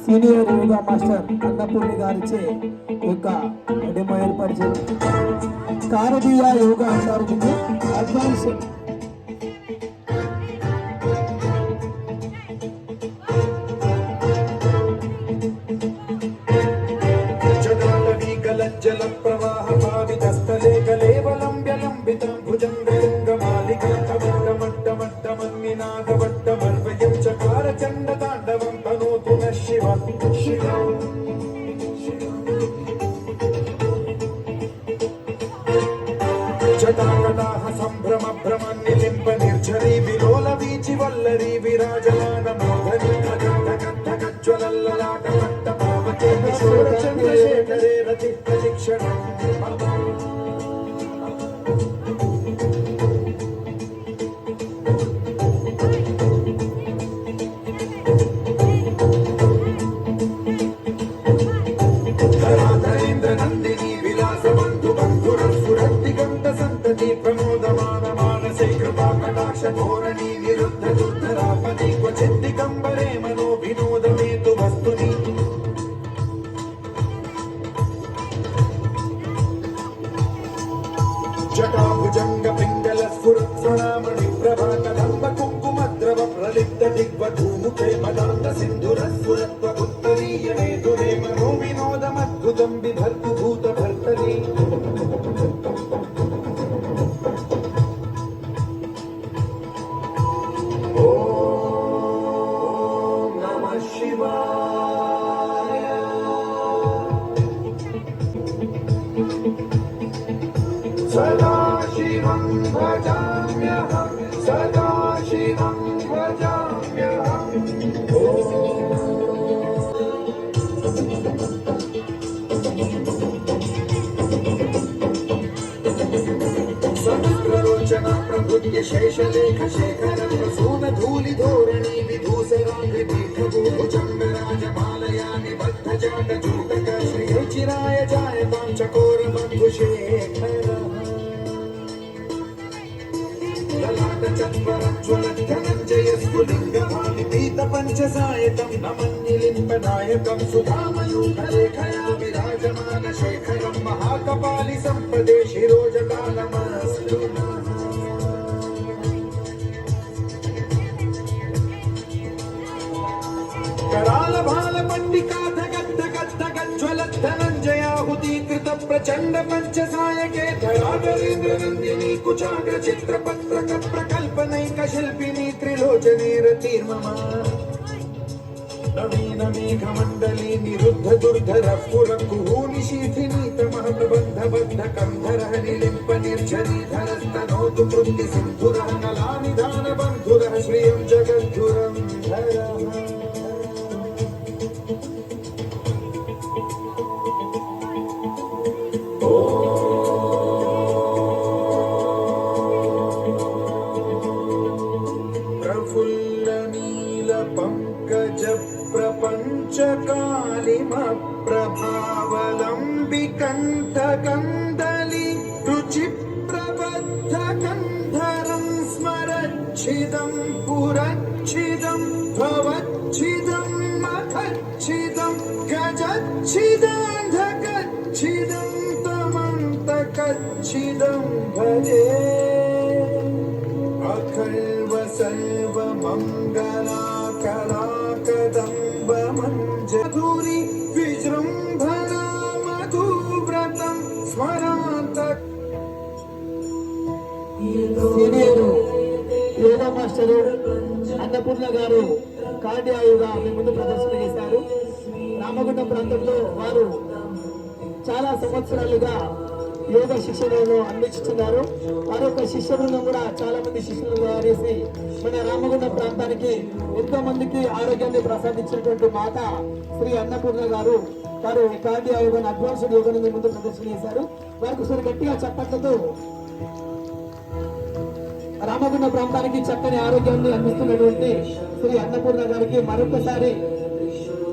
Senior yoga master Annapurni గారిచే యొక్క demo ఏర్పాటు చేయండి. కారదీయ యోగా అంటారు దీన్ని. అడ్వాన్స్ జల ప్రవాహ భావితస్థలే కలేవలంబ్య లంబితం భుజంగలింగమాలికాంతమట్టమట్టమన్నినాదవట్టమర్వయం చకార చండ తాండవం తనోతు న శివ జటాకటాహ సంభ్రమ భ్రమన్నిలింప నిర్ఝరీ విలోల వీచి వల్లరీ విరాజమాన మోహని జ్వలల్లలాట పట్ట పావకే కిశోర చంద్రశేఖరే రతి ప్రతిక్షణం ధరాధరేంద్ర నందిని విలాస బంధు బంధుర స్ఫురద్దిగంత సంతతి ప్రమోదమాన మానసే కృపా కటాక్ష ధోరణి నిరుద్ధ దుర్ధరాపది క్వచిద్దిగంబరే మనో వినోదమేతు వస్తుని జటాభుజంగ పింగళ స్ఫురత్స్వనామణి ప్రభాకరంబ కుంకుమద్రవ ప్రలిప్త దిగ్వధూముఖే మదాంత సింధుర స్ఫురత్వ ఉత్తరీయమేతురే మనో వినోదమద్భుతం బిభర్తు భూత భర్తరి ఓం నమః శివాయ సదాశివం భజామ్యహం సదాశివం భజామ్యహం సముద్రలోచన ప్రభృత్య శేషలేఖ శేఖర ప్రసూన ధూళి ధోరణి విధూసరాంగ్రి పీఠభూభుజంగరాజమాలయాని బద్ధజాట జూటక శ్రీ చిరాయ జాయతాం చకోర మధుశేఖర ధనంజయస్ఫులింగమాలిపీత పంచసాయతం నమన్నిలింపనాయకం సుధామయూఖలేఖయా విరాజమాన శేఖరం మహాకపాలి సంపదే శిరోజకాలమస్తు कराल भाल पंडिका धगत धगत धगत ज्वलत धनंजयाहुतीकृत प्रचंड पंचसायके धराधरेन्द्र नंदिनी कुचाग्र चित्र पत्रक प्रकल्पनैक शिल्पिनी त्रिलोचने रतिर्ममा नवीन मेघ मंडली निरुद्ध दुर्धर पुर कुहूनि शीथिनी तमः प्रबंध बद्ध कंधर निलिंप निर्झरी धरस्तनोतु कृति सिंधुरः कलानिधान बंधुरः श्रियं जगद्धुरं धरः प्रफुल्ल नील पंकज प्रपंच कालिम प्रभावलंबि कंठ कंदली रुचि प्रबद्ध कंधरं स्मरच्छिदं पुरच्छिदं भवच्छिदं मखच्छिदं गजच्छिदं धगच्छिदं तमन्तकच्छिदं भजे अखल्व सर्व मंगला कलाकदम्ब मंजधुरी विजृंभणा मधुव्रतं स्मरांत సీనియర్ యోగా మాస్టర్ అన్నపూర్ణ గారు కార్డియా యోగా మీ ముందు ప్రదర్శన చేశారు. రామగుండం ప్రాంతంలో వారు చాలా సంవత్సరాలుగా యోగా శిక్షణను అందిస్తున్నారు. వారి యొక్క శిష్య బృందం కూడా చాలా మంది శిష్యులు తయారేసి మన రామగుండం ప్రాంతానికి ఎంతో మందికి ఆరోగ్యాన్ని ప్రసాదించినటువంటి మాత శ్రీ అన్నపూర్ణ గారు వారు కార్డియా యోగాను అడ్వాన్స్డ్ యోగాను మీ ముందు ప్రదర్శన చేశారు. వారికి ఒకసారి గట్టిగా చప్పట్లతో రామగుండం ప్రాంతానికి చక్కని ఆరోగ్యాన్ని అందిస్తున్నటువంటి శ్రీ అన్నపూర్ణ గారికి మరొకసారి